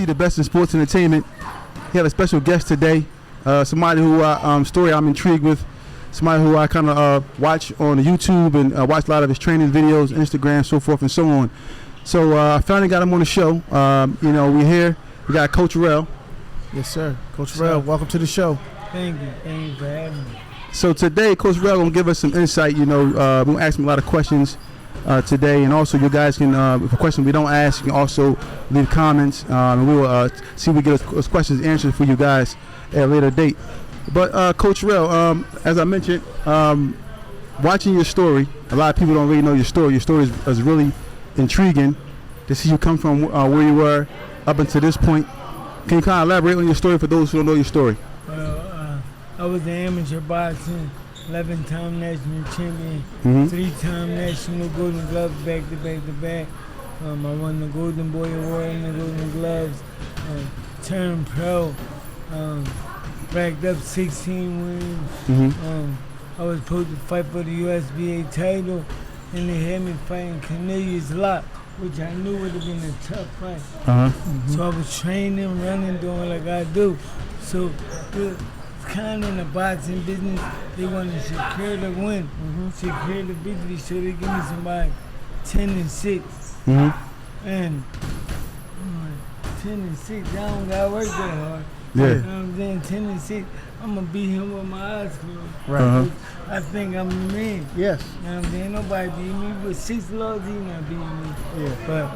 the best in sports entertainment. He had a special guest today, somebody who story I'm intrigued with, somebody who I kind of watch on YouTube and watch a lot of his training videos, Instagram, so forth and so on. So I finally got him on the show. We're here. We got Coach Rell. Yes, sir. Coach Rell, welcome to the show. Thank you. Thank you for having me. So today, Coach Rell gonna give us some insight. We're gonna ask him a lot of questions today, and also you guys can, if a question we don't ask, you can also leave comments, and we will see if we get those questions answered for you guys at a later date. But Coach Rell, as I mentioned, watching your story, a lot of people don't really know your story. Your story is really intriguing to see you come from where you were up until this point. Can you kind of elaborate on your story for those who don't know your story? Well, I was an amateur boxing, 11-time national champion, 3-time national Golden Gloves back to back to back. I won the Golden Boy Award and the Golden Gloves. Turned pro, racked up 16 wins. I was supposed to fight for the USBA title, and they had me fighting Cornelius Locke, which I knew would have been a tough fight. So I was training, running, doing like I do. So it's kind of in the boxing business, they wanted Shakur to win, Shakur the victory, so they give me somebody 10-6. And I'm like, 10-6, I don't got to work that hard. Yeah. You know what I'm saying? 10-6, I'm going to beat him with my eyes closed. Right. I think I'm the man. Yes. You know what I'm saying? Nobody beat me, but 6 lords, he not beating me. Yeah. But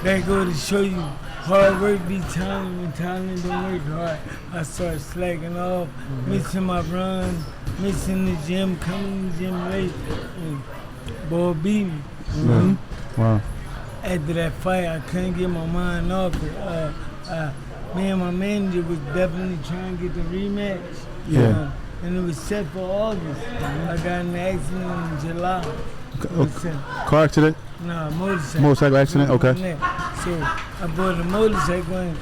that go to show you, hard work be talent. When talent don't work hard, I start slacking off, missing my runs, missing the gym, coming to the gym late, and boy beat me. Wow. After that fight, I couldn't get my mind off it. Me and my manager was definitely trying to get the rematch. Yeah. And it was set for August. I got in an accident in July. Car accident? No, motorcycle. Motorcycle accident, okay. So I bought a motorcycle, and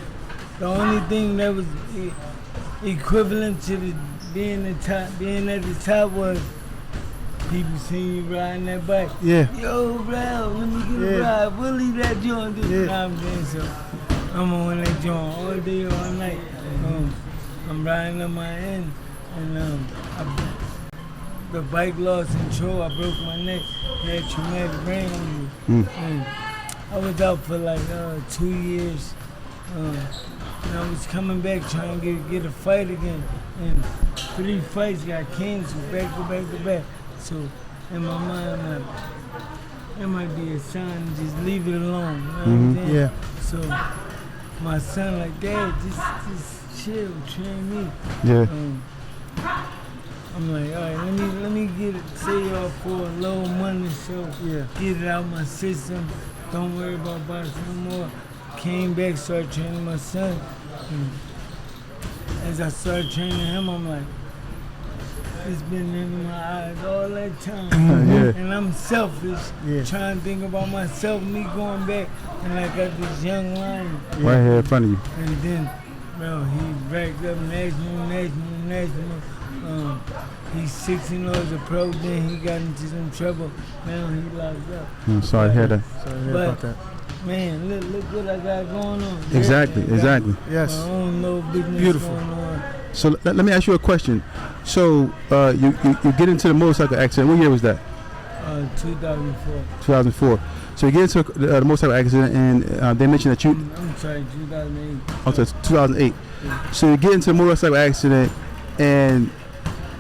the only thing that was equivalent to being at the top was people seeing you riding that bike. Yeah. Yo, Rell, let me get a ride. We'll leave that joint. I'm saying, so I'm on that joint all day, all night. I'm riding on my end, and the bike lost control. I broke my neck. Had traumatic brain injury. I was out for like 2 years. And I was coming back trying to get a fight again. And 3 fights got canceled back to back to back. So in my mind, I'm like, it might be a sign to just leave it alone. You know what I'm saying? Yeah. So my son like, Dad, just chill, train me. Yeah. I'm like, all right, let me get it, say y'all for a little money, so get it out my system. Don't worry about boxing no more. Came back, started training my son. And as I started training him, I'm like, it's been in my eyes all that time. And I'm selfish, trying to think about myself, me going back, and I got this young lion. Right here in front of you. And then, bro, he racked up national. He's 16 years a pro, then he got into some trouble. Now he locked up. I'm sorry to hear that. Sorry to hear about that. Man, look what I got going on. Exactly. Yes. My own little business Beautiful. going on. So let me ask you a question. So you get into the motorcycle accident. What year was that? 2004. 2004. So you get into the motorcycle accident, and they mentioned that you. I'm sorry, 2008. Oh, so it's 2008. So you get into a motorcycle accident, and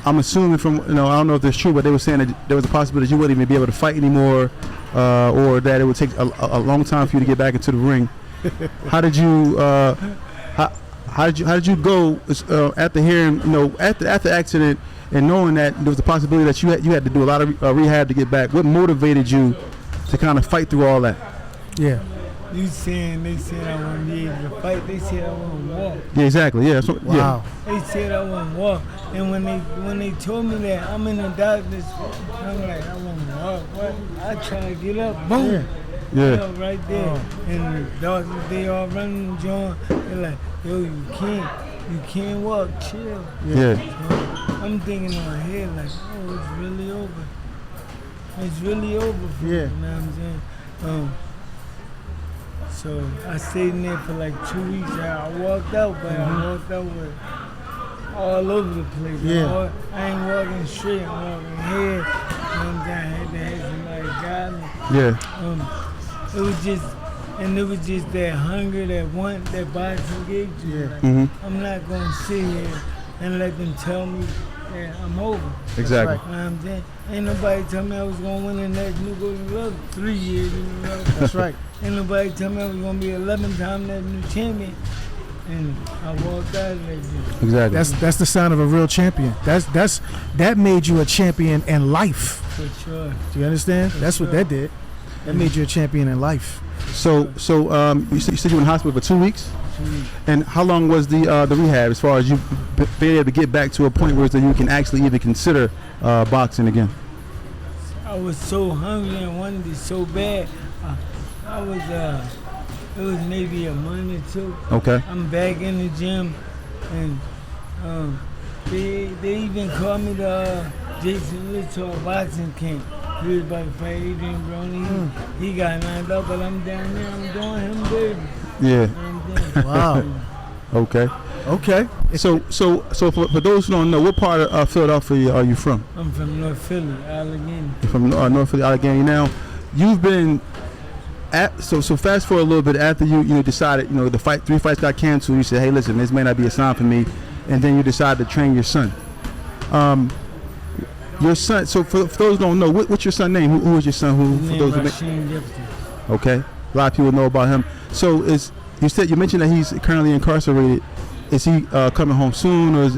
I'm assuming from, I don't know if that's true, but they were saying that there was a possibility that you wouldn't even be able to fight anymore, or that it would take a long time for you to get back into the ring. How did you how did you go after hearing, after the accident and knowing that there was a possibility that you had to do a lot of rehab to get back? What motivated you to kind of fight through all that? Yeah. They said I wouldn't be able to fight. They said I wouldn't walk. Yeah, exactly. Yeah. So, wow. They said I wouldn't walk. And when they told me that, I'm in the doctor's, I'm like, I wouldn't walk. What? I try to get up, boom. Yeah. Right there. And the doctors, they all running the joint. They're like, yo, you can't walk, chill. Yeah. So I'm thinking in my head like, oh, it's really over. It's really over for me, you know what I'm saying? So I stayed in there for like 2 weeks. I walked out, but I walked out with all over the place. Yeah. I ain't walking straight. I'm walking here. You know what I'm saying? I had to have somebody guide me. Yeah. It was just that hunger, that want, that boxing gave you. Yeah. Like, I'm not gonna sit here and let them tell me that I'm over. Exactly. That's You know what I'm saying? Ain't nobody tell me I was gonna win the national golden glove 3 years in a row. That's right. Ain't nobody tell me I was gonna be 11-time national champion. And I walked out of that gym. Exactly. That's the sign of a real champion. That made you a champion in life. For sure. Do you understand? That's what that did. That made you a champion in life. So you said you were in the hospital for 2 weeks, and how long was the rehab as far as you being able to get back to a point where you can actually even consider boxing again? I was so hungry and wanted it so bad. It was maybe a month or two. Okay. I'm back in the gym, and they even called me the Jason Little boxing camp. He was about to fight Adrian Brony. He got knocked out, but I'm down there. I'm doing him dirty. Yeah. Wow. Okay. Okay. So for those who don't know, what part of Philadelphia are you from? I'm from North Philly, Allegheny. You're from North Philly, Allegheny. Now, you've been so fast forward a little bit after you decided the 3 fights got canceled. You said, hey, listen, this may not be a sign for me, and then you decided to train your son. Your son. So for those who don't know, what's your son's name? Who is your son? His name Rasheem Gibson. Okay, a lot of people know about him. So you mentioned that he's currently incarcerated. Is he coming home soon, or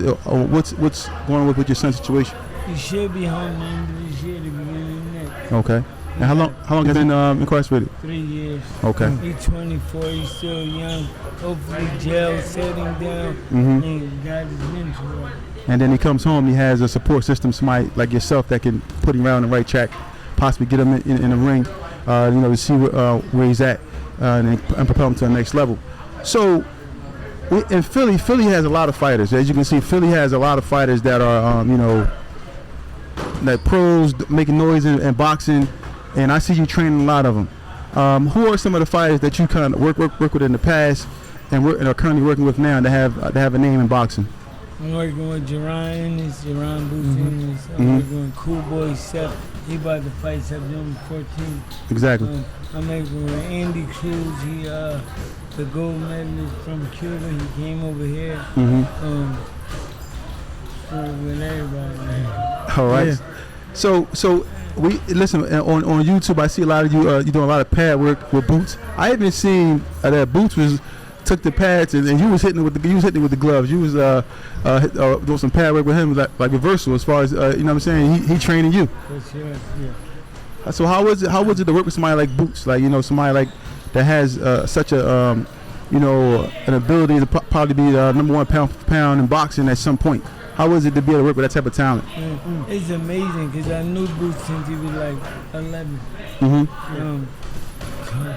what's going on with your son's situation? He should be home the end of this year, the beginning of next. Okay. And how long has he been incarcerated? 3 years. Okay. He's 24. He's still young. Hopefully, jail set him down and got his mentor. And then he comes home. He has a support system, somebody like yourself that can put him around the right track, possibly get him in the ring, to see where he's at, and propel him to the next level. So, in Philly has a lot of fighters. As you can see, Philly has a lot of fighters that are, that pros making noise in boxing, and I see you training a lot of them. Who are some of the fighters that you kind of work with in the past, and are currently working with now that have a name in boxing? I'm working with Jerron Boots Ennis. I'm working with Cool Boy Seth. He about to fight September 14th. Exactly. I'm working with Andy Cruz. He the gold medalist from Cuba. He came over here. With everybody, man. All right. Yeah. So we listen on YouTube. I see a lot of you doing a lot of pad work with Boots. I haven't seen that Boots took the pads and you was hitting it with the gloves. You was doing some pad work with him like reversal as far as you know what I'm saying. He training you. For sure, yeah. So how was it to work with somebody like Boots, like somebody like that has such a an ability to probably be number 1 pound for pound in boxing at some point? How was it to be able to work with that type of talent? It's amazing because I knew Boots since he was like 11.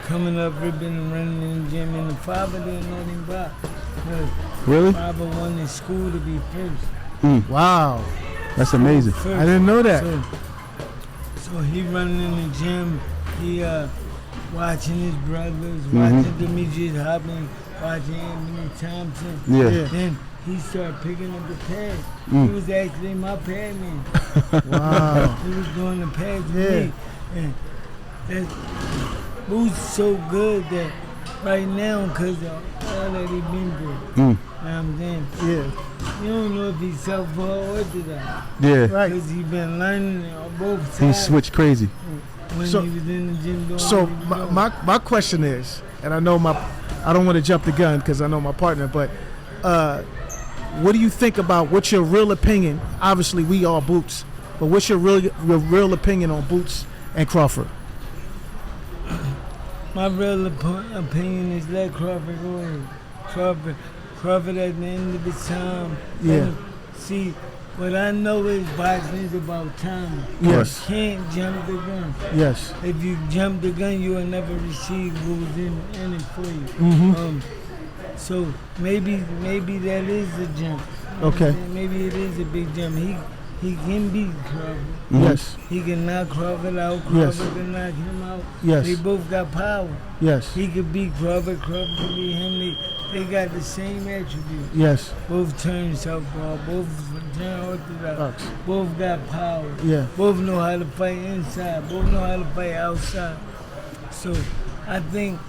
Coming up, ripping and running in the gym, and the father didn't know him back. Really? Father wanted school to be first. Wow. That's amazing. I didn't know that. So he running in the gym, he watching his brothers, watching Demetrius Hopkins, watching Anthony Thompson. Yeah. Then he started picking up the pads. He was actually my pad man. Wow. He was doing the pads with Yeah. me. And that Boots so good that right now, because of all that he been through, you know what I'm saying? Yeah. You don't know if he's self-taught or that. Yeah. Right. Because he been learning on both sides. He switched crazy. When So- he was in the gym doing So what he was doing. my question is, and I know I don't want to jump the gun because I know my partner, but what do you think about? What's your real opinion? Obviously, we are Boots, but what's your real opinion on Boots and Crawford? My real opinion is let Crawford go ahead. Crawford at the end of his time. Yeah. See, what I know is boxing is about time. Yes. You can't jump the gun. Yes. If you jump the gun, you will never receive what was in it for you. So maybe that is a jump. Okay. Maybe it is a big jump. he can beat Crawford. Yes. He can knock Crawford out. Yes. Crawford can knock him out. Yes. They both got power. Yes. He could beat Crawford. Crawford could beat him. They got the same attributes. Yes. Both turn southpaw. Both turn orthodox. Fox. Both got power. Yeah. Both know how to fight inside. Both know how to fight outside. So I think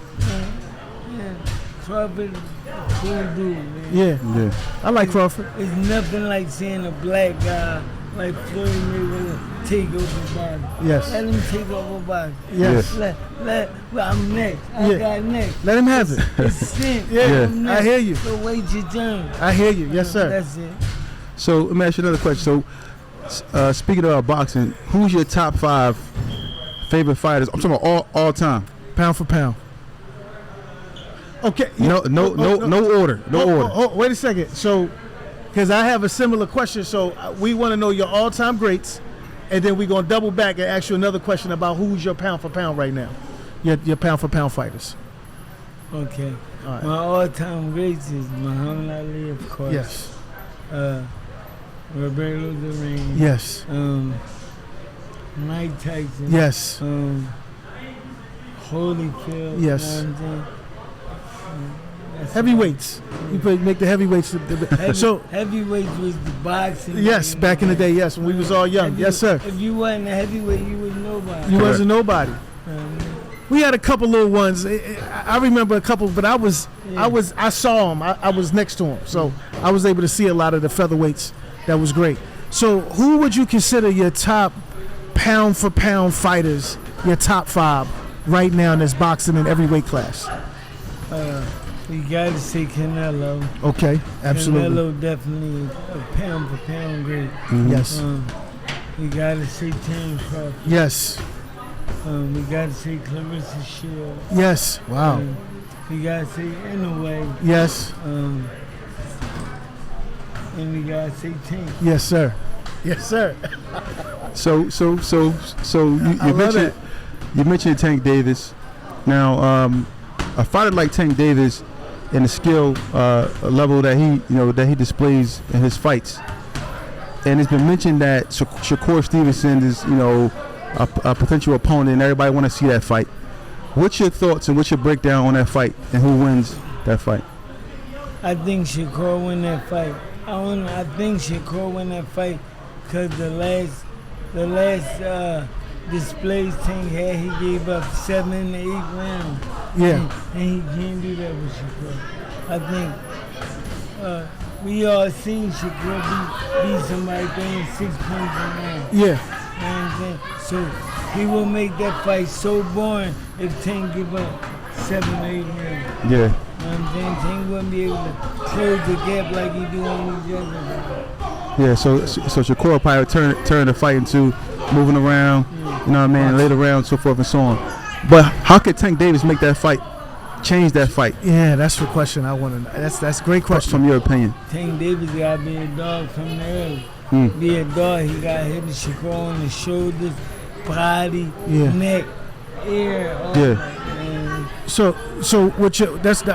Crawford, cool dude, man. Yeah. I like Crawford. It's nothing like seeing a black guy like Floyd Mayweather take over body. Yes. Let him take over body. Yes. I'm next. I got next. Let him have it. It's sin. Yeah. I'm next. I hear you. So wait your turn. I hear you. Yes, sir. That's it. So let me ask you another question. So, speaking of boxing, who's your top 5 favorite fighters? I'm talking about all time. Pound for pound. Okay. No order. No order. Wait a second. So, because I have a similar question, so we want to know your all-time greats, and then we're gonna double back and ask you another question about who's your pound for pound right now. Your pound for pound fighters. Okay. All right. My all-time greats is Muhammad Ali, of course. Yes. Roberto Duran. Yes. Mike Tyson. Yes. Holyfield. Yes. You know what I'm saying? Heavyweights. You make the heavyweights. So heavyweights was the boxing. yes, back in the day. Yes, when we was all young. Yes, sir. If you wasn't a heavyweight, you was nobody. You wasn't nobody. We had a couple little ones. I remember a couple, but I saw them. I was next to them, so I was able to see a lot of the featherweights. That was great. So, who would you consider your top pound for pound fighters? Your top 5 right now in this boxing in every weight class. You gotta say Canelo. Okay, absolutely. Canelo definitely a pound for pound great. Yes. You gotta say Terence Crawford. Yes. We gotta say Clarissa Shields. Yes. Wow. We gotta say Inoue. Yes. And we gotta say Tank. Yes, sir. Yes, sir. So you mentioned Tank Davis. Now, a fighter like Tank Davis and the skill level that he displays in his fights, and it's been mentioned that Shakur Stevenson is a potential opponent, and everybody want to see that fight. What's your thoughts and what's your breakdown on that fight and who wins that fight? I think Shakur win that fight. I think Shakur win that fight because the last displays Tank had, he gave up 7 to 8 rounds. Yeah. And he can't do that with Shakur. I think we all seen Shakur beat somebody throwing 6 points a round. Yeah. You know what I'm saying? So he will make that fight so boring if Tank give up 7 or 8 rounds. Yeah. You know what I'm saying? Tank wouldn't be able to close the gap like he do on these other guys. Yeah, so Shakur probably turn the fight into moving around, you know what I mean, later round, so forth and so on. But how could Tank Davis make that fight, change that fight? Yeah, that's the question I want to know. That's a great question. From your opinion. Tank Davis got to be a dog from the early. Be a dog, he got hit the Shakur on the shoulders, body, neck, ear, all that, man. So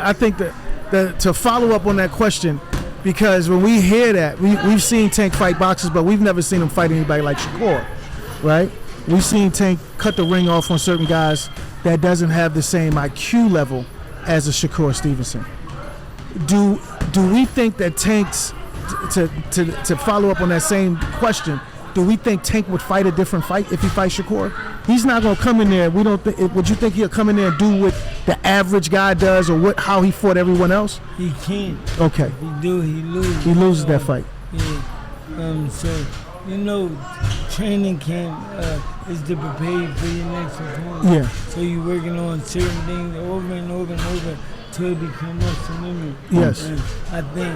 I think that to follow up on that question, because when we hear that, we've seen Tank fight boxers, but we've never seen him fight anybody like Shakur, right? We've seen Tank cut the ring off on certain guys that doesn't have the same IQ level as a Shakur Stevenson. Do we think that Tank's to follow up on that same question? Do we think Tank would fight a different fight if he fights Shakur? He's not going to come in there. We don't. Would you think he'll come in there and do what the average guy does, or how he fought everyone else? He can't. Okay. He loses. He loses that fight. Yeah. So training camp is to prepare you for your next opponent. Yeah. So you're working on certain things over and over and over till it becomes muscle memory. Yes. And I think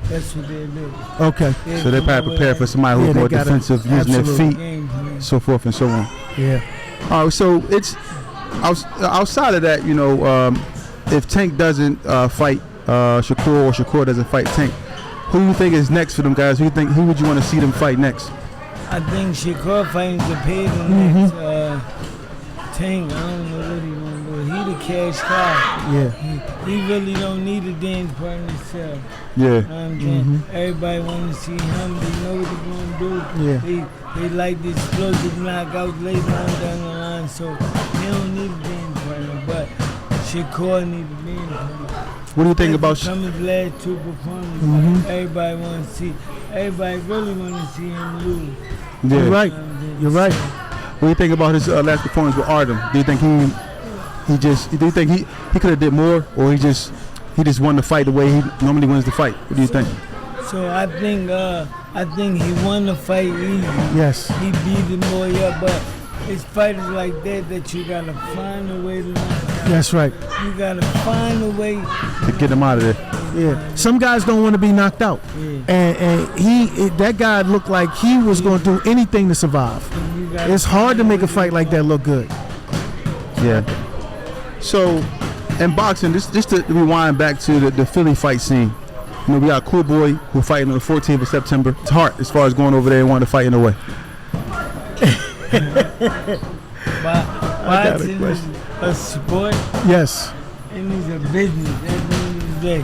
that's what they do. Okay. So they're probably prepared for somebody who's more defensive, using their feet, so forth and so on. Yeah. All right. So it's outside of that, if Tank doesn't fight Shakur or Shakur doesn't fight Tank, who do you think is next for them guys? Who would you want to see them fight next? I think Shakur fighting Zepeda next. Tank, I don't know what he want to do. He the cash cow. Yeah. He really don't need a dance partner himself. Yeah. You know what I'm saying? Everybody want to see him. They know what they're going to do. Yeah. They like the explosive knockouts later on down the line, so he don't need a dance partner. But Shakur need a dance partner. What do you think about? From his last 2 performances, everybody want to see. Everybody really want to see him lose. Yeah. You're right. You're right. What do you think about his last performance with Artem? Do you think do you think he could have did more, or he just won the fight the way he normally wins the fight? What do you think? So I think he won the fight easy. Yes. He beat the boy up, but it's fighters like that you gotta find a way to knock out. That's right. You gotta find a way To get him out of there. Yeah. Some guys don't want to be knocked out, and that guy looked like he was going to do anything to survive. It's hard to make a fight like that look good. Yeah. So, in boxing, just to rewind back to the Philly fight scene. You know, we got Cool Boy who fighting on the 14th of September. It's hard as far as going over there and wanting to fight in a way. Boxing is a sport. Yes. And it's a business at the end of the day.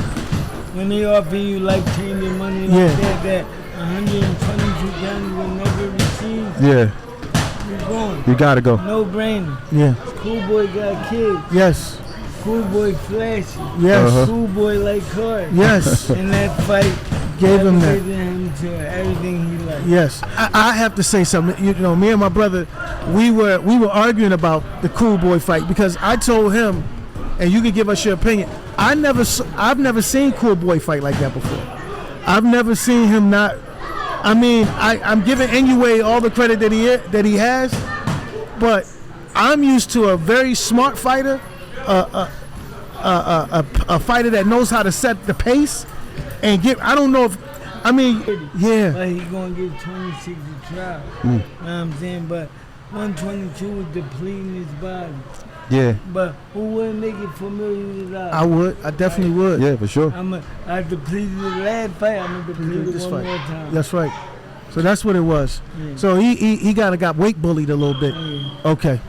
When they offer you life-changing money like that 122 pounds will never receive, you're going. You gotta go. No brainer. Yeah. Cool Boy got kids. Yes. Cool Boy flashy. Yes. Cool Boy like cars. Yes. And that fight gave him that. elevated him to everything he liked. Yes. I have to say something. You know, me and my brother, we were arguing about the Cool Boy fight because I told him, and you can give us your opinion. I've never seen Cool Boy fight like that before. I've never seen him not. I mean, I'm giving Inoue all the credit that he has, but I'm used to a very smart fighter, a fighter that knows how to set the pace and get. I don't know if. I mean, yeah. But he gonna get 26 a trial. You know what I'm saying? But 122 was depleting his body. Yeah. But who wouldn't make it for millions of dollars? I would. I definitely would. Yeah, for sure. I depleted the last fight. I'm gonna deplete it one more time. That's right. So that's what it was. Yeah. So he got weight bullied a little bit. Yeah. Okay.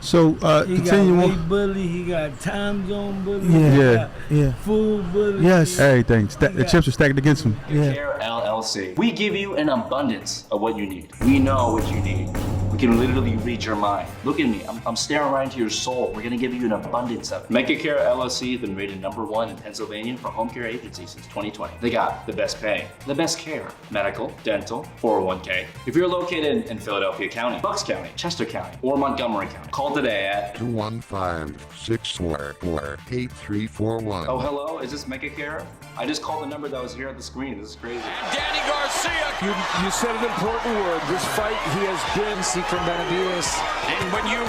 So he continue got on. weight bully. He got time zone bully. Yeah. He got food bully. Yes. Everything. The chips are stacked against him. Care LLC. We give you an abundance of what you need. We know what you need. We can literally read your mind. Look at me. I'm staring right into your soul. We're gonna give you an abundance of it. Medicare LLC has been rated #1 in Pennsylvania for home care agency since 2020. They got the best pay, the best care, medical, dental, 401k. If you're located in Philadelphia County, Bucks County, Chester County, or Montgomery County, call today at 215-644-8341. Oh, hello, is this Medicare? I just called the number that was here at the screen. This is crazy. And Danny Garcia. You said an important word. This fight, he has been from Benavides. And when you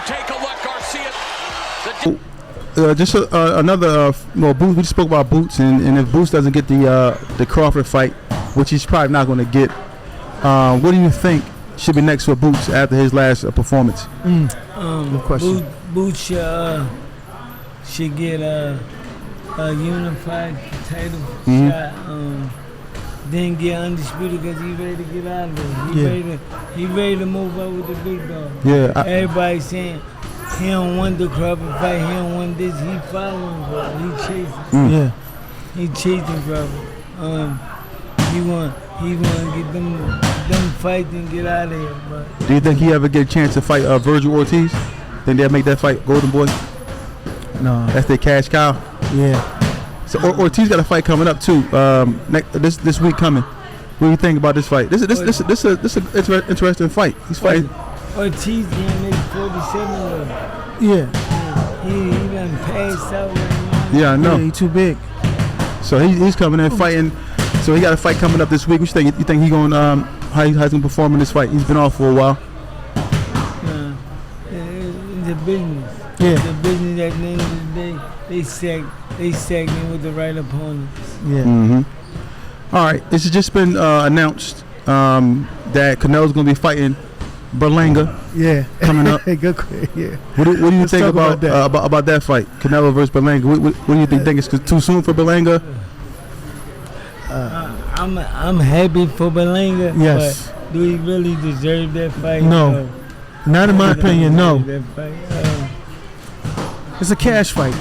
take a look, Garcia. Just another Boots. We just spoke about Boots, and if Boots doesn't get the Crawford fight, which he's probably not going to get, what do you think should be next for Boots after his last performance? Good question. Boots should get a unified title shot. Then get undisputed because he's ready to get out of there. He ready to move up with the big dog. Yeah. Everybody saying he don't want the Crawford fight. He don't want this. He following Crawford. He chasing. Yeah. He chasing Crawford. He want to get them fights and get out of here. But do you think he ever get a chance to fight Virgil Ortiz? Think they'll make that fight, Golden Boy? No. That's their cash cow. Yeah. So Ortiz got a fight coming up too. This week coming. What do you think about this fight? This is an interesting fight. He's fighting. Ortiz can make 47. Yeah. He done passed out right now. Yeah, I know. Yeah, he too big. So he's coming in fighting. So he got a fight coming up this week. What you think he going how he's gonna perform in this fight? He's been off for a while. It's a business. Yeah. It's a business. At the end of the day, they sack me with the right opponents. Yeah. Mm-hmm. All right. It's just been announced that Canelo's gonna be fighting Berlanga. Yeah. Coming up. Good. Yeah. What do you Let's think talk about that fight? Canelo versus Berlanga. What do you think? Think it's too soon for Berlanga? I'm happy for Berlanga. Yes. But do he really deserve that fight? No. Not in my opinion. No. That fight. It's a cash fight.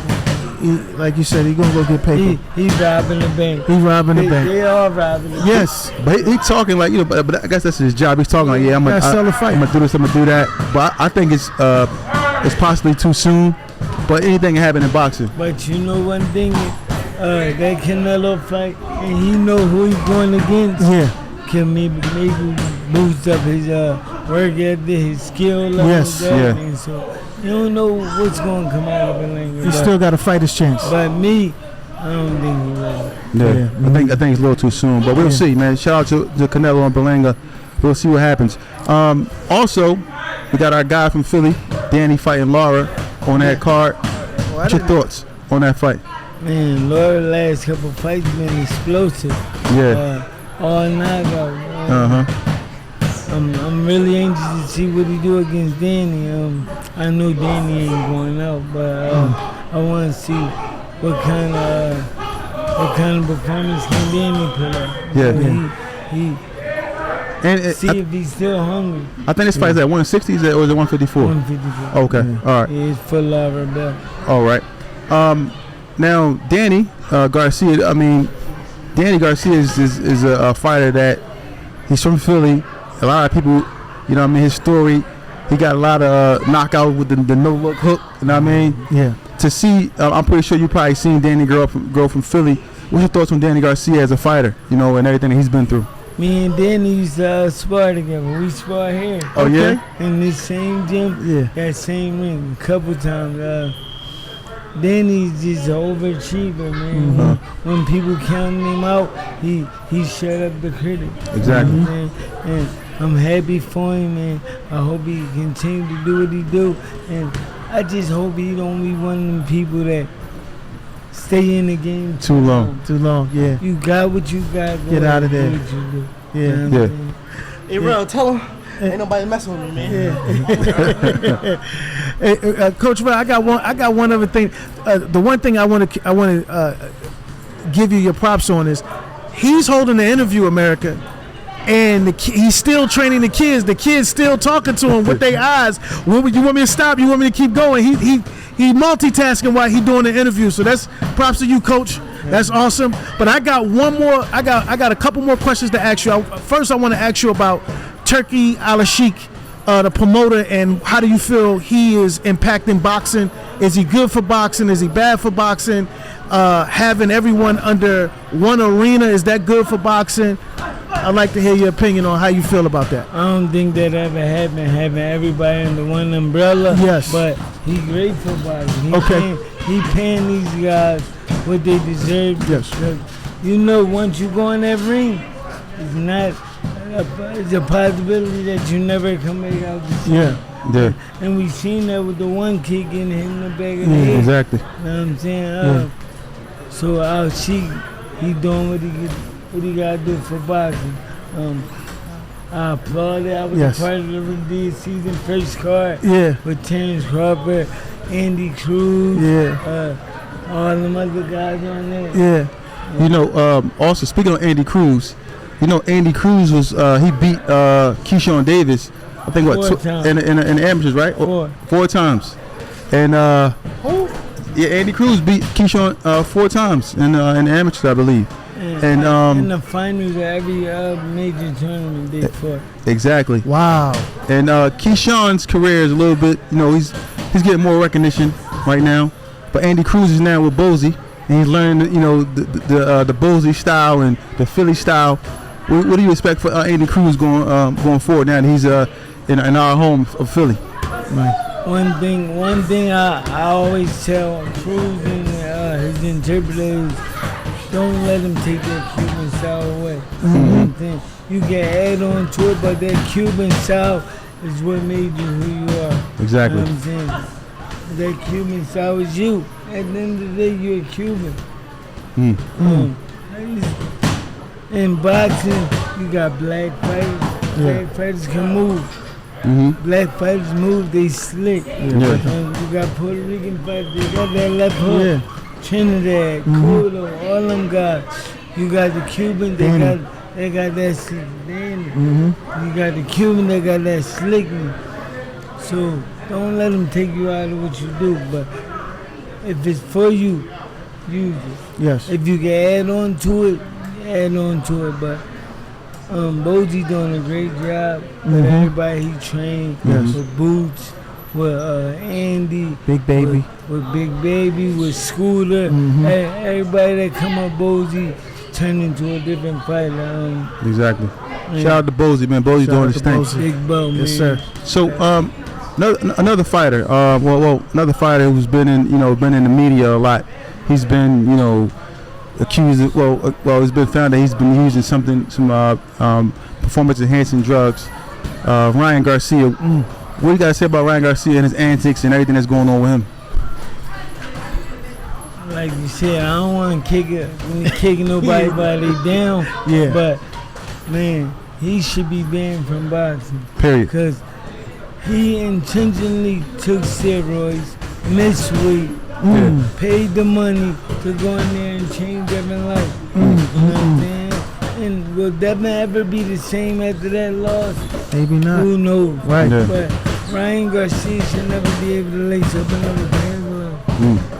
Like you said, he gonna go get paper. He robbing the bank. He robbing the bank. They are robbing the bank. Yes. But he talking like, you know, but I guess that's his job. He's talking like, yeah, I'm gonna Sell a fight. I'm gonna do this, I'm gonna do that. But I think it's possibly too soon. But anything can happen in boxing. But you know one thing, that Canelo fight, and he know who he's going against. Yeah. Can maybe boost up his work ethic, his skill level. Yes. And so you don't know what's going to come out of Berlanga. He still got to fight his chance. But me, I don't think he will. Yeah. I think it's a little too soon. But we'll see, man. Shout out to Canelo and Berlanga. We'll see what happens. Also, we got our guy from Philly, Danny, fighting Laura on that card. What's your thoughts on that fight? Man, Laura last couple fights been explosive. Yeah. All knockout. I'm really anxious to see what he do against Danny. I know Danny ain't going out, but I want to see what kind of performance can Danny put up. See if he's still hungry. I think this fight's at 160, or is it 154? 154. Okay, all right. Yeah, it's for Laura Bell. All right. Now, Danny Garcia, Danny Garcia is a fighter that he's from Philly. A lot of people, his story, he got a lot of knockouts with the no-look hook, you know what I mean? Yeah. To see, I'm pretty sure you probably seen Danny grow from Philly. What's your thoughts on Danny Garcia as a fighter, and everything that he's been through? Me and Danny used to spar together. We spar here. Oh, yeah? In this same gym, that same ring, a couple times. Danny's just an overachiever, man. When people counting him out, he shut up the critic. Exactly. And I'm happy for him, man. I hope he continue to do what he do, and I just hope he don't be one of them people that stay in the game too long. Too long, yeah. You got what you got. Get out of there. Do what you do. Yeah. Hey, Rell, tell him ain't nobody messing with me, man. Hey, Coach Rell, I got one other thing. The one thing I want to give you your props on is he's holding the interview, America. And he's still training the kids. The kids still talking to him with their eyes. You want me to stop? You want me to keep going? He multitasking while he doing the interview. So that's props to you, Coach. That's awesome. But I got one more. I got a couple more questions to ask you. First, I want to ask you about Turki Al-Sheikh, the promoter, and how do you feel he is impacting boxing? Is he good for boxing? Is he bad for boxing? Having everyone under one arena, is that good for boxing? I'd like to hear your opinion on how you feel about that. I don't think that ever happened, having everybody under one umbrella. Yes. But he great for boxing. He paying these guys what they deserve. Yes. Once you go in that ring, it's a possibility that you never come back out the same. Yeah. And we seen that with the one kick in him in the back of the head. Exactly. You know what I'm saying? So Al-Sheikh, he doing what he gotta do for boxing. I applaud it. I was a part of the release season first card. With Terrence Crawford, Andy Cruz. All them other guys on there. Also speaking of Andy Cruz, Andy Cruz was he beat Keyshawn Davis, I think in the amateurs, right? Four times. And Andy Cruz beat Keyshawn 4 times in the amateurs, I believe. And in the finals of every major tournament they fought. Exactly. Wow. And Keyshawn's career is a little bit, he's getting more recognition right now. But Andy Cruz is now with Bozy, and he's learning, the Bozy style and the Philly style. What do you expect for Andy Cruz going forward now that he's in our home of Philly? Right. One thing I always tell Cruz and his interpreters, don't let them take their Cuban style away. You can add on to it, but that Cuban style is what made you who you are. Exactly. You know what I'm saying? That Cuban style is you. At the end of the day, you're a Cuban. In boxing, you got black fighters. Black fighters can move. Black fighters move, they slick. You got Puerto Rican fighters, they got that left hook. Trinidad, Cuba, all them guys. You got the Cuban, they got that slick. You got the Cuban, they got that slickness. So don't let them take you out of what you do. But if it's for you, use it. Yes. If you can add on to it, add on to it. But Bozy doing a great job with everybody he trained. Yes. With Boots, with Andy, Big Baby. with Big Baby, with Scooter. Everybody that come up Bozy turned into a different fighter. Exactly. Yeah. Shout out to Bozy, man. Bozy Shout doing out his to thing. Bozy. Big Bo, man. Yes, sir. So, another fighter. Another fighter who's been in the media a lot. He's been, accused of, it's been found that he's been using some performance enhancing drugs. Ryan Garcia. What do you guys say about Ryan Garcia and his antics and everything that's going on with him? Like you said, I don't want to kick nobody by they down. Yeah. But man, he should be banned from boxing. Period. Because he intentionally took steroids, missed weight, paid the money to go in there and change every life. You know what I'm saying? And will that ever be the same after that loss? Maybe not. Who knows? Right. Yeah. But Ryan Garcia should never be able to lace up another pair of gloves.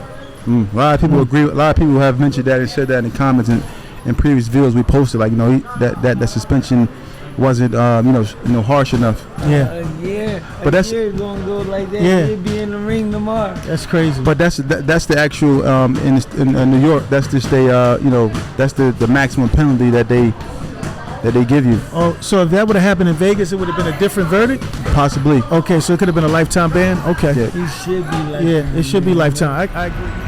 A lot of people agree. A lot of people have mentioned that and said that in comments and in previous videos we posted. Like that suspension wasn't harsh enough. Yeah. But that's- year gonna go like that. Yeah. He'll be in the ring tomorrow. That's crazy. But that's the actual in New York. That's just that's the maximum penalty that they give you. Oh, so if that would have happened in Vegas, it would have been a different verdict? Possibly. Okay, so it could have been a lifetime ban? Okay. Yeah. He should be like Yeah, it should be lifetime. I agree.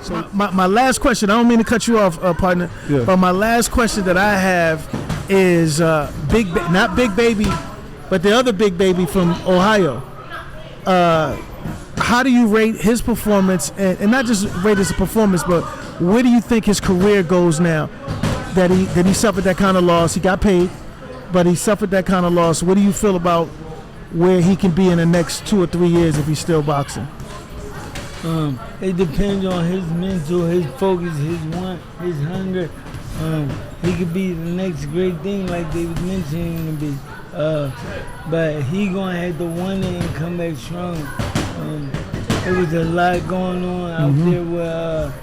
So my last question, I don't mean to cut you off, partner, but my last question that I have is not Big Baby, but the other Big Baby from Ohio. How do you rate his performance, and not just rate his performance, but where do you think his career goes now that he suffered that kind of loss? He got paid, but he suffered that kind of loss. What do you feel about where he can be in the next 2 or 3 years if he's still boxing? It depends on his mental, his focus, his want, his hunger. He could be the next great thing like they was mentioning him to be. But he gonna have to want it and come back strong. There was a lot going on out there with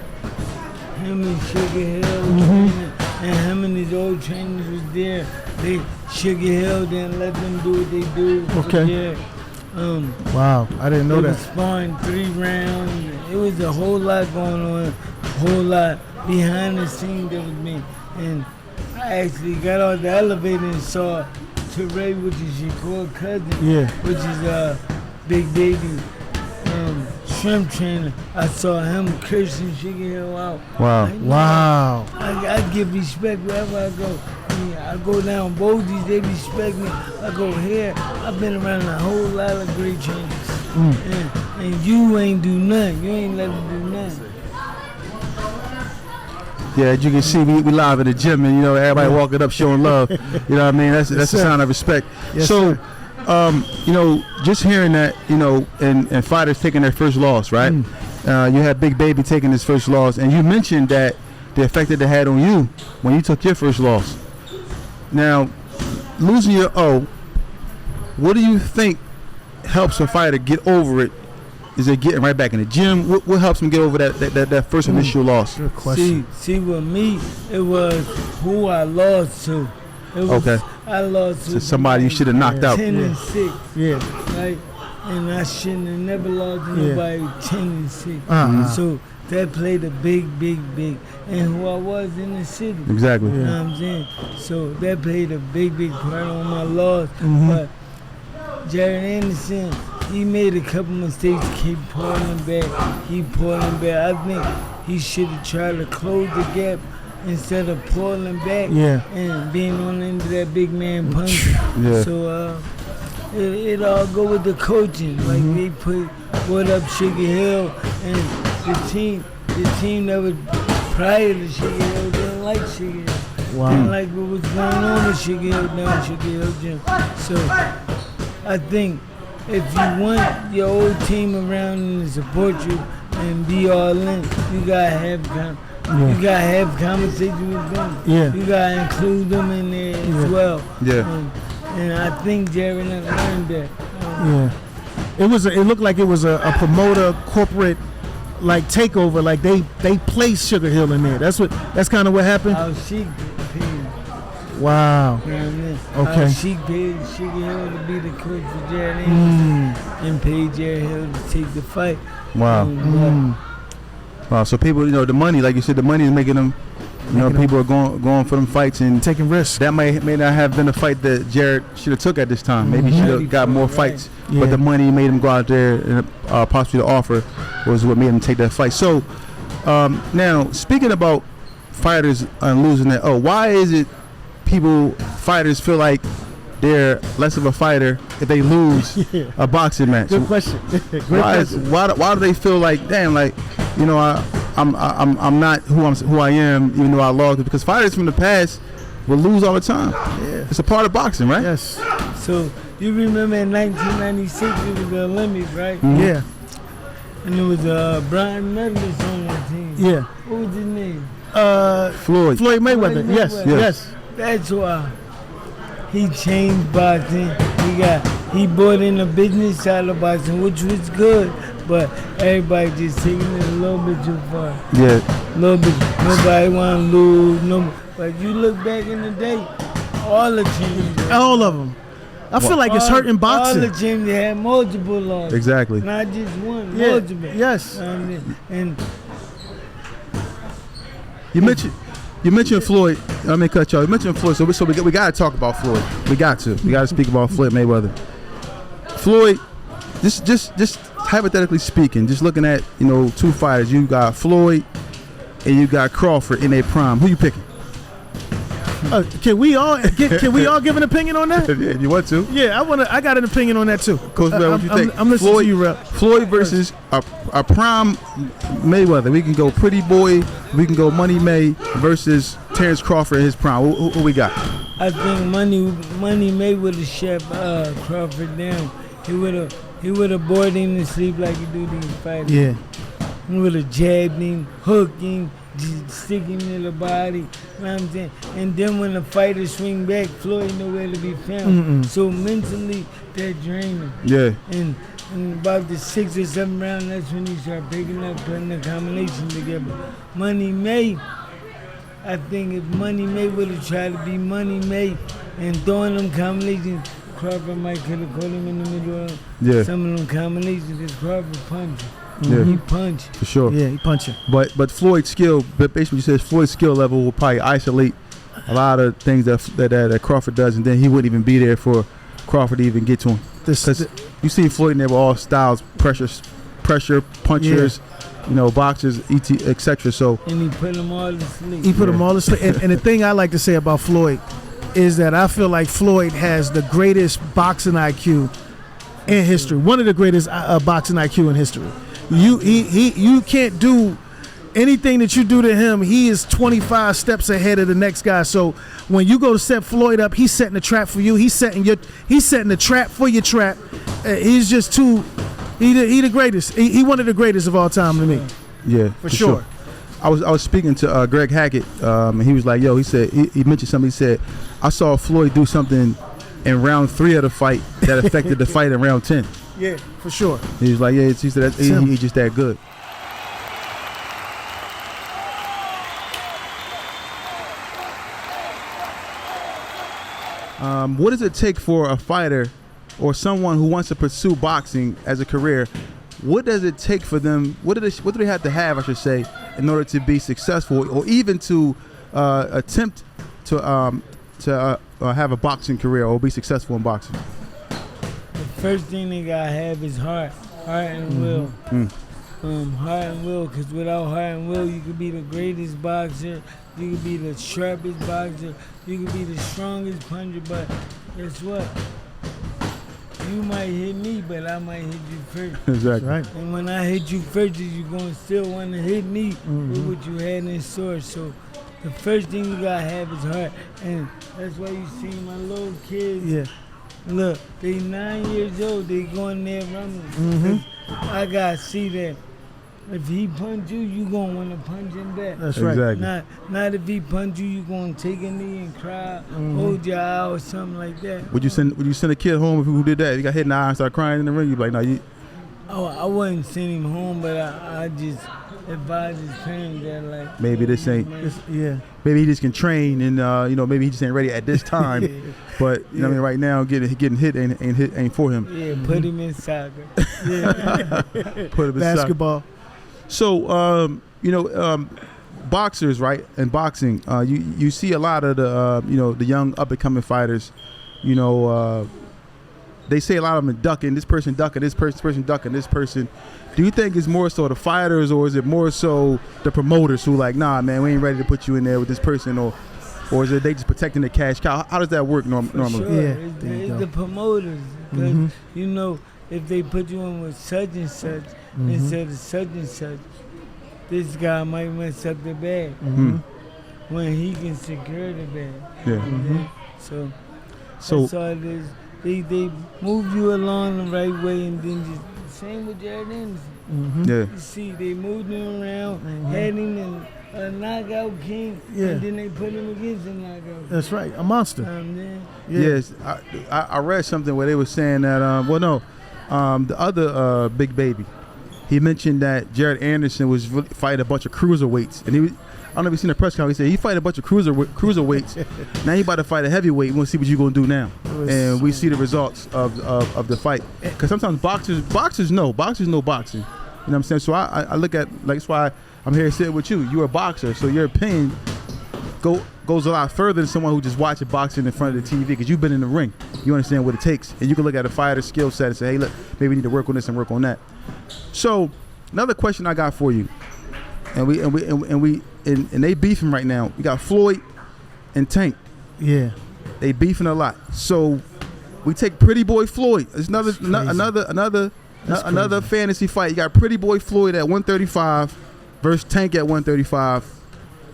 him and Sugar Hill training, and him and his old trainers was there. Sugar Hill didn't let them do what they do. Okay. Wow, I didn't know They that. was sparring 3 rounds. It was a whole lot going on, a whole lot behind the scenes that was me. And I actually got off the elevator and saw Teray, which is Shakur cousin, which is Big Baby shrimp trainer. I saw him cursing Sugar Hill out. Wow. Like, Wow. I give respect wherever I go. I go down Bozies, they respect me. I go here. I've been around a whole lot of great trainers. And you ain't do nothing. You ain't let me do nothing. Yeah, as you can see, we live in the gym, and everybody walking up showing love. You know what I mean? That's a sign of respect. Yes, so, sir. just hearing that, and fighters taking their first loss, right? You had Big Baby taking his first loss, and you mentioned that the effect that it had on you when you took your first loss. Now, losing your O, what do you think helps a fighter get over it? Is it getting right back in the gym? What helps him get over that first initial loss? Good question. See, with me, it was who I lost to. It was, Okay. I lost to somebody you should have knocked out. 10 and 6. Yeah. Right? And I shouldn't have never lost to nobody 10 and 6. So that played a big, and who I was in the city. Exactly. You know what I'm saying? So that played a big part on my loss. But Jared Anderson, he made a couple mistakes, keep pulling back. I think he should have tried to close the gap instead of pulling back and being on the end of that big man punching. Yeah. So it all go with the coaching. Like they brought up Sugar Hill and the team that was prior to Sugar Hill, like Shakur. Wow. Didn't like what was going on with Shakur down Shakur Gym. So I think if you want your old team around and to support you and be all in, you gotta have you gotta have conversations with them. Yeah. You gotta include them in there as well. Yeah. And I think Jared learned that. Yeah. It looked like it was a promoter corporate like takeover. Like they placed Sugar Hill in there. That's kind of what happened. How Sheik paid. Wow. You know what I mean? Okay. How Sheik paid Sugar Hill to be the coach for Jared Anderson and paid Jared Hill to take the fight. Wow. Wow. So people, the money, like you said, the money is making them. People are going for them fights and taking risks. That may not have been a fight that Jared should have took at this time. Maybe he should have got more fights. Yeah. But the money made him go out there and possibly the offer was what made him take that fight. So now speaking about fighters losing that, why is it fighters feel like they're less of a fighter if they lose a boxing match? Good question. Why do they feel like, damn, like, I'm not who I am, even though I lost? Because fighters from the past will lose all the time. Yeah. It's a part of boxing, right? Yes. So you remember in 1996 it was the Olympics, right? Mm-hmm. Yeah. And it was Brian medalist on that team. Yeah. What was his name? Floyd Mayweather. Yes. That's why he changed boxing. He brought in a business side of boxing, which was good, but everybody just taking it a little bit too far. Yeah. A little bit. Nobody want to lose. No. But you look back in the day, all the teams. All of them. I feel like it's hurting boxing. All the teams had multiple losses. Exactly. Not just one. Yeah. Multiple. Yes. And You mentioned Floyd. I may cut y'all. You mentioned Floyd, so we got to talk about Floyd. We got to speak about Floyd Mayweather. Floyd, just hypothetically speaking, just looking at two fighters. You got Floyd and you got Crawford in their prime. Who you picking? Can we all give an opinion on that? Yeah, you want to? Yeah, I got an opinion on that too. Coach Rell, what you think? I'm listening to you, Rell. Floyd versus a prime Mayweather. We can go Pretty Boy. We can go Money May versus Terrence Crawford in his prime. Who we got? I think Money May would have shut Crawford down. He would have bored him to sleep like he do these fighters. Yeah. He would have jabbed him, hooked him, just stick him in the body. You know what I'm saying? And then when the fighters swing back, Floyd nowhere to be found. So mentally, that drained him. Yeah. And about the 6th or 7th round, that's when he started picking up, putting the combination together. Money May, I think if Money May would have tried to be Money May and throwing them combinations, Crawford might could have caught him in the middle of some of them combinations because Crawford punched. Yeah. He punched. For sure. Yeah, he punching. But Floyd's skill, basically you said Floyd's skill level will probably isolate a lot of things that Crawford does, and then he wouldn't even be there for Crawford to even get to him. Because you see Floyd in there with all styles, pressure, punchers, boxers, etc. So And he put them all to sleep. He put them all to sleep. And the thing I like to say about Floyd is that I feel like Floyd has the greatest boxing IQ in history. One of the greatest boxing IQ in history. You can't do anything that you do to him. He is 25 steps ahead of the next guy. So when you go to set Floyd up, he's setting the trap for you. He's setting the trap for your trap. He's just too. He the greatest. He one of the greatest of all time to me. Yeah, for sure. I was speaking to Greg Hackett, and he was like, "Yo," he said he mentioned something. He said, "I saw Floyd do something in round 3 of the fight that affected the fight in round 10." Yeah, for sure. He was like, "Yeah," he said, "He's just that good." What does it take for a fighter or someone who wants to pursue boxing as a career? What does it take for them? What do they have to have, I should say, in order to be successful, or even to attempt to have a boxing career or be successful in boxing? The first thing they gotta have is heart and will. Heart and will, because without heart and will, you could be the greatest boxer, you could be the sharpest boxer, you could be the strongest puncher, but guess what? You might hit me, but I might hit you first. Exactly. Right. And when I hit you first, you're going to still want to hit me with what you had in store. So the first thing you gotta have is heart, and that's why you see my little kids. Yeah. Look, they 9 years old. They going there running. I gotta see that. If he punch you, you gonna want to punch him back. That's right. Exactly. Not if he punch you, you gonna take a knee and cry, hold your eye or something like that. Would you send a kid home who did that? He got hit in the eye and started crying in the ring. You be like, no, you. Oh, I wouldn't send him home, but I just advise his parents that like Maybe this ain't. Yeah. Maybe he just can train, and maybe he just ain't ready at this time. But you know, what I mean, right now getting hit ain't for him. Yeah, put him in soccer. Put him in Basketball. So, boxers, right, and boxing, you see a lot of the young up-and-coming fighters, they say a lot of them are ducking, this person ducking, this person ducking, this person. Do you think it's more so the fighters, or is it more so the promoters who like, nah, man, we ain't ready to put you in there with this person, or is it they just protecting the cash cow? How does that work normally? Sure. Yeah, It's the promoters. Because, if they put you in with such and such instead of such and such, this guy might mess up the bag when he can secure the bag. Yeah. So So that's all it is. They move you along the right way, and then just same with Jared Anderson. yeah. You see, they moved him around, had him in a knockout king, and then they put him against a knockout king. That's right. A monster. Then, Yes, I read something where they were saying that the other Big Baby, he mentioned that Jared Anderson was fighting a bunch of cruiserweights, and I don't know if you've seen the press conference. He said he fight a bunch of cruiserweights. Now he about to fight a heavyweight. We want to see what you gonna do now, and we see the results of the fight. Because sometimes boxers know boxing. You know what I'm saying? So I look at, like, that's why I'm here sitting with you. You're a boxer, so your opinion goes a lot further than someone who just watches boxing in front of the TV, because you've been in the ring. You understand what it takes, and you can look at a fighter's skill set and say, hey, look, maybe we need to work on this and work on that. So another question I got for you, and they beefing right now. We got Floyd and Tank. Yeah. They beefing a lot. So we take Pretty Boy Floyd. It's another fantasy fight. You got Pretty Boy Floyd at 135 versus Tank at 135.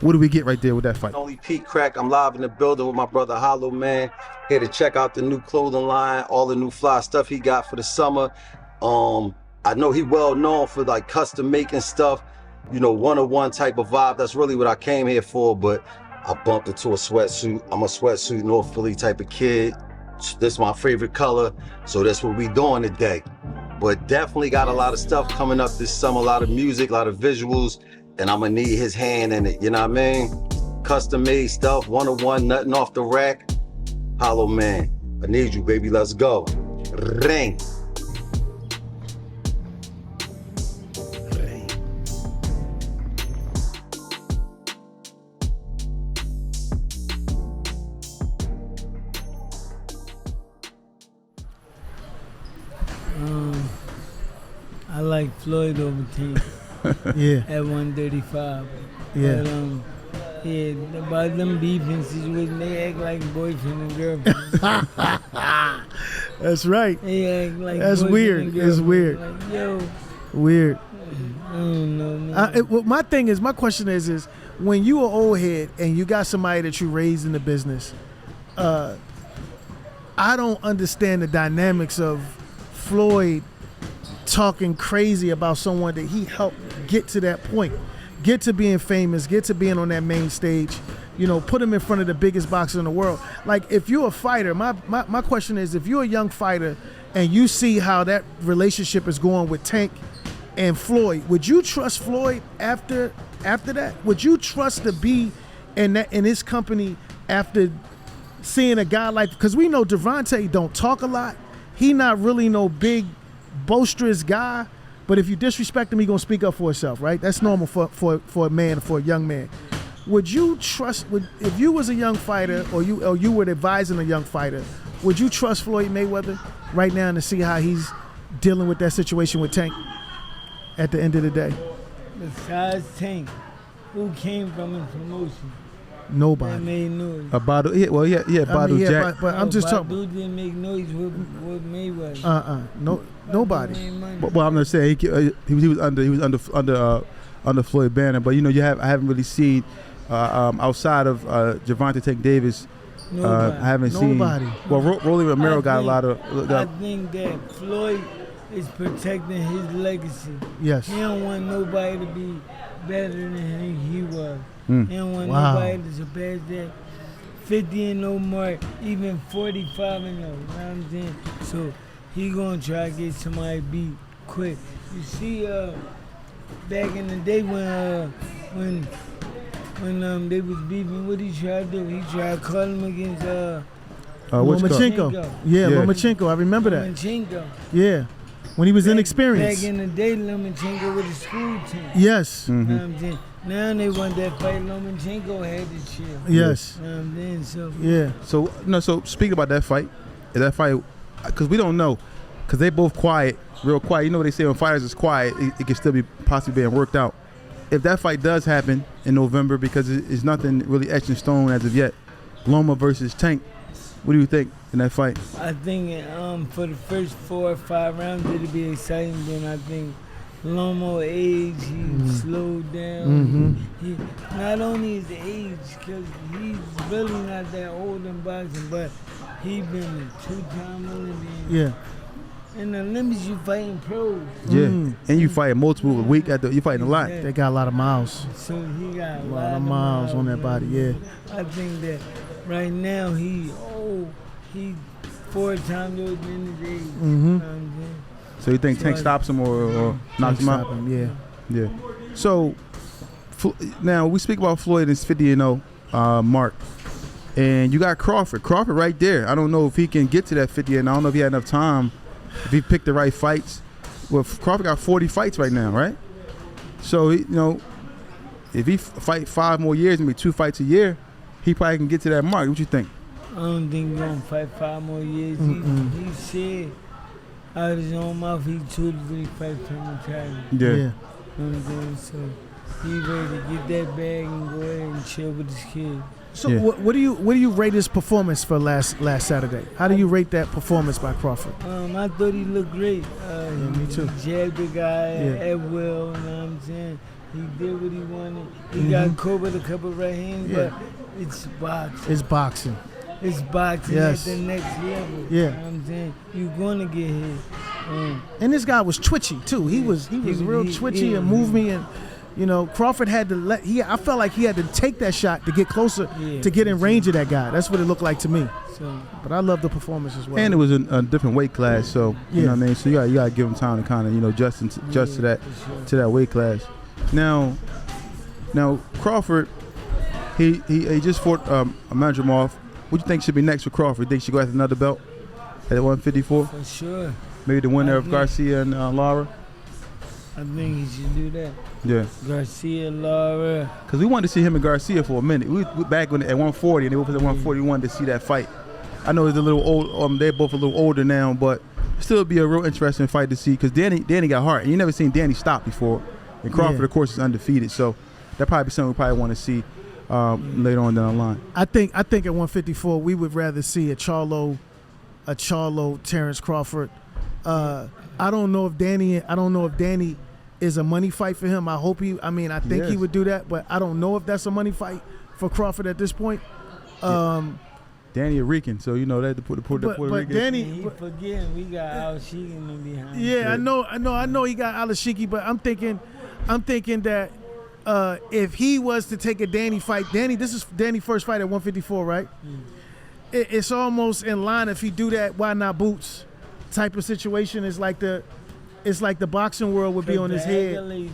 What do we get right there with that fight? Only Pete Crack. I'm live in the building with my brother Hollow Man. Here to check out the new clothing line, all the new fly stuff he got for the summer. I know he well known for like custom making stuff, one-on-one type of vibe. That's really what I came here for, but I bumped into a sweatsuit. I'm a sweatsuit North Philly type of kid. This is my favorite color, so that's what we doing today. But definitely got a lot of stuff coming up this summer, a lot of music, a lot of visuals, and I'm gonna need his hand in it, you know what I mean? Custom made stuff, one-on-one, nothing off the rack. Hollow Man, I need you, baby, let's go. Ring. I like Floyd over Tank. Yeah. At 135. Yeah. But, about them beefing situations, they act like boyfriend and girlfriend. That's right. They act like That's boyfriend weird. and It's girlfriend. weird. Like, yo, Weird. I don't know, man. Well, my question is when you an old head and you got somebody that you raised in the business, I don't understand the dynamics of Floyd talking crazy about someone that he helped get to that point, get to being famous, get to being on that main stage, put him in front of the biggest boxer in the world. Like, if you're a fighter, my question is, if you're a young fighter and you see how that relationship is going with Tank and Floyd, would you trust Floyd after that? Would you trust to be in his company after seeing a guy like, because we know Devontae don't talk a lot. He not really no big boisterous guy, but if you disrespect him, he gonna speak up for himself, right? That's normal for a man, for a young man. Would you trust, if you was a young fighter or you were advising a young fighter, would you trust Floyd Mayweather right now to see how he's dealing with that situation with Tank at the end of the day? Besides Tank, who came from his promotion? Nobody. That made noise. Badu, Badu Jack. But I'm just talking. Badu didn't make noise with Mayweather. Nobody. Well, I'm gonna say he was under Floyd banner, but I haven't really seen outside of Gervonta Tank Davis. Nobody. I haven't seen. Nobody. Well, Rolly Romero got a lot of. I think that Floyd is protecting his legacy. Yes. He don't want nobody to be better than he was. He don't want Wow. nobody to surpass that 50 and no more, even 45 and no. You know what I'm saying? So he gonna try to get somebody beat quick. You see, back in the day when they was beefing, what he tried to do? He tried to call him against Lomachenko. Yeah, Yeah. Lomachenko. I remember that. Lomachenko. Yeah. When he was inexperienced. Back in the day, Lomachenko with the school team. Yes. You know what I'm saying? Now they want that fight. Lomachenko had to chill. Yes. You know what I'm saying? So Yeah. So speaking about that fight, because we don't know, because they both quiet, real quiet. You know what they say when fighters is quiet, it can still be possibly being worked out. If that fight does happen in November, because it's nothing really etched in stone as of yet, Loma versus Tank, what do you think in that fight? I think for the first 4 or 5 rounds it'll be exciting. Then I think Lomo age, he slowed down. He not only his age, because he's really not that old in boxing, but he been a 2-time Olympian. Yeah. In the Olympics, you fighting pros. Yeah, and you fight multiple a week you fighting a lot. They got a lot of miles. So he got A lot of miles on that body, yeah. I think that right now he 4 times older than his age. You know what I'm saying? So you think Tank stops him or knocks him out? Yeah. So now we speak about Floyd and his 50-0 mark, and you got Crawford. Crawford right there. I don't know if he can get to that 50, and I don't know if he had enough time. If he picked the right fights. Well, Crawford got 40 fights right now, right? So, if he fight 5 more years, maybe 2 fights a year, he probably can get to that mark. What you think? I don't think he's going to fight 5 more years. He said out of his own mouth he 2 to 3 fights from retirement. Yeah. You know what I'm saying? So he ready to get that bag and go ahead and chill with his kid. So what do you rate his performance for last Saturday? How do you rate that performance by Crawford? I thought he looked great. Me too. He jabbed the guy at will, you know what I'm saying? He did what he wanted. He got caught with a couple of right hands, but it's boxing. It's boxing. It's boxing at the next level. Yeah. You know what I'm saying? You're going to get hit. And this guy was twitchy too. He was real twitchy and moving, and Crawford had to I felt like he had to take that shot to get closer to get in range of that guy. That's what it looked like to me. So, but I love the performance as well. And it was a different weight class, so you know what I mean. So you got to give him time to kind of adjust to that weight class. Now Crawford, he just fought Mandramoff. What do you think should be next for Crawford? Think he should go after another belt at 154? for sure. Maybe the winner of Garcia and Lara? I think he should do that. Yeah. Garcia, Lara. Because we wanted to see him and Garcia for a minute. We back when at 140, and they were at 140. We wanted to see that fight. I know it's a little old. They're both a little older now, but still be a real interesting fight to see. Because Danny got heart, and you never seen Danny stop before. And Crawford, of course, is undefeated. So that probably be something we probably want to see later on down the line. I think at 154 we would rather see a Charlo Terrence Crawford. I don't know if Danny is a money fight for him. I think he would do that, but I don't know if that's a money fight for Crawford at this point. Danny a Rican, so they had to put the Puerto Rican. Danny, He forgetting we got Al Sheehan behind. yeah, I know he got Alashiki, but I'm thinking that if he was to take a Danny fight, this is Danny's first fight at 154, right? It's almost in line. If he do that, why not boots? Type of situation is like the boxing world would be on his head.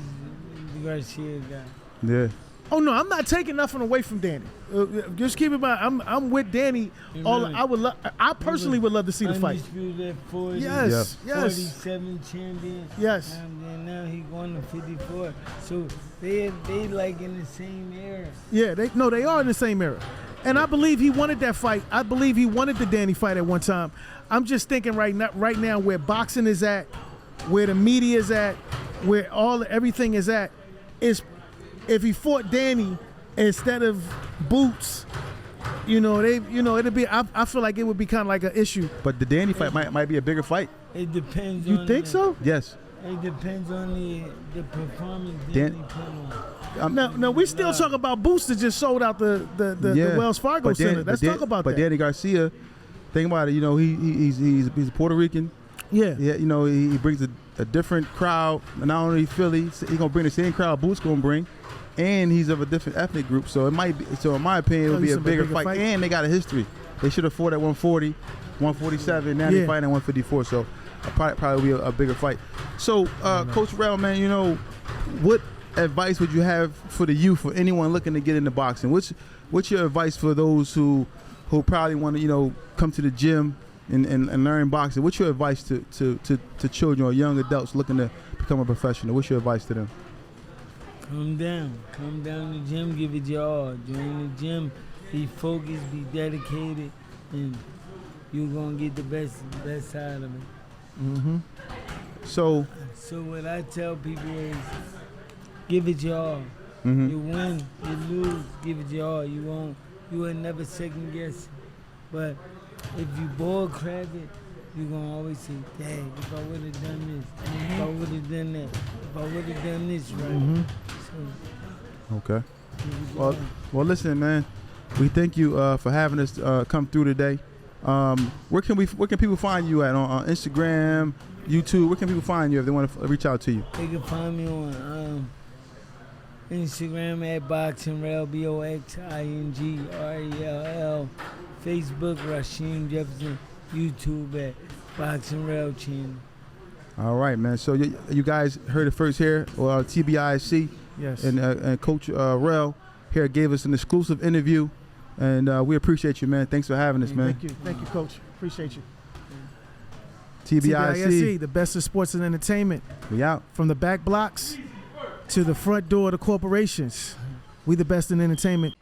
Garcia guy. Yeah. Oh no, I'm not taking nothing away from Danny. Just keep in mind, I'm with Danny. I personally would love to see the fight. Undisputed at 40. Yes. 47 champion. Yes. And now he going to 54. So they like in the same era. Yeah, they are in the same era. And I believe he wanted that fight. I believe he wanted the Danny fight at one time. I'm just thinking right now where boxing is at, where the media is at, where everything is at, is if he fought Danny instead of Boots, it'd be. I feel like it would be kind of like an issue. But the Danny fight might be a bigger fight. It depends. You think so? Yes. It depends on the performance that Dan- they put on. Now we still talk about boots that just sold out the Wells Fargo But Center. Let's talk about but that. Danny Garcia, think about it. You know, he's a Puerto Rican. Yeah. Yeah, you know, he brings a different crowd. Not only Philly, he's gonna bring the same crowd Boots gonna bring, and he's of a different ethnic group. So it might be. So in my opinion, it would be a bigger fight. And they got a history. They should have fought at 140, 147. Now they fighting at 154. So probably be a bigger fight. So Coach Rell, man, you know, what advice would you have for the youth, for anyone looking to get into boxing? What's your advice for those who probably want to come to the gym and learn boxing? What's your advice to children or young adults looking to become a professional? What's your advice to them? Come down to the gym, give it your all. Join the gym, be focused, be dedicated, and you're gonna get the best side of it. Mm-hmm. So what I tell people is, give it your all. Mm-hmm. You win, you lose, give it your all. You will never second guess. But if you ball crab it, you're gonna always say, dang, if I would have done this, if I would have done that, if I would have done this right. Mm-hmm. So, okay. Well, listen, man. We thank you for having us come through today. Where can people find you at on Instagram, YouTube? Where can people find you if they want to reach out to you? They can find me on Instagram at BoxingRell, BoxingRell, Facebook Rasheem Jefferson, YouTube at BoxingRell channel. All right, man. So you guys heard it first here, TBISE. Yes. And Coach Rell here gave us an exclusive interview, and we appreciate you, man. Thanks for having us, man. Thank you, Coach. Appreciate you. TBISE, the best of sports and entertainment. We out. From the back blocks to the front door of the corporations, we the best in entertainment.